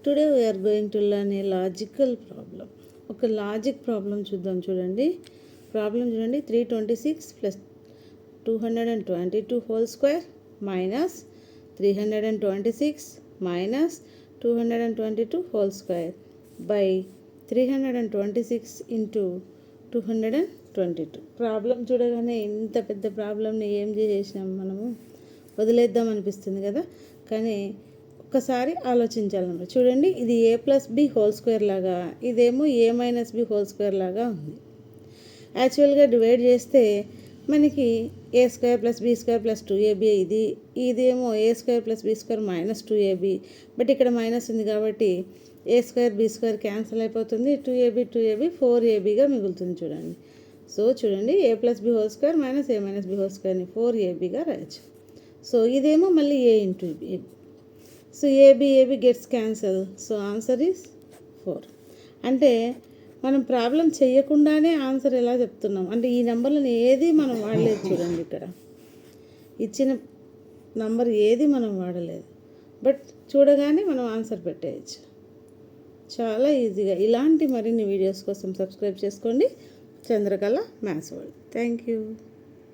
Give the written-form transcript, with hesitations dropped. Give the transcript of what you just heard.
Today we are going to learn a logical problem. ఒక logic problem చూద్దాం. చూడండి problem చూడండి. 326 plus 222 whole square minus 326 minus 222 whole square by 326 into 222. Problem చూడగానే ఇంత పెద్ద ప్రాబ్లంని ఏం చేసేసినాం మనము, వదిలేద్దాం అనిపిస్తుంది కదా. కానీ ఒక్కసారి ఆలోచించాలన్నమాట. చూడండి, ఇది A plus B whole square లాగా, ఇదేమో A minus B whole square లాగా ఉంది. యాక్చువల్గా డివైడ్ చేస్తే మనకి A square plus B square plus 2ab, ఇదేమో A square plus B square minus 2ab. But ఇక్కడ మైనస్ ఉంది కాబట్టి A square B square cancel అయిపోతుంది. 2ab 4abగా మిగులుతుంది. చూడండి, సో చూడండి, A plus B whole square minus A minus B whole స్క్వేర్ని 4abగా రాయచ్చు. సో ఇదేమో మళ్ళీ ఏ into b. So ab gets cancel. So answer is 4. అంటే మనం ప్రాబ్లం చేయకుండానే ఆన్సర్ ఎలా చెప్తున్నాం అంటే ఈ నెంబర్లను ఏది మనం వాడలేదు. చూడండి, ఇక్కడ ఇచ్చిన నంబర్ ఏది మనం వాడలేదు, బట్ చూడగానే మనం ఆన్సర్ పెట్టేయచ్చు చాలా ఈజీగా. ఇలాంటి మరిన్ని వీడియోస్ కోసం సబ్స్క్రైబ్ చేసుకోండి Chandrakala maths world. Thank you.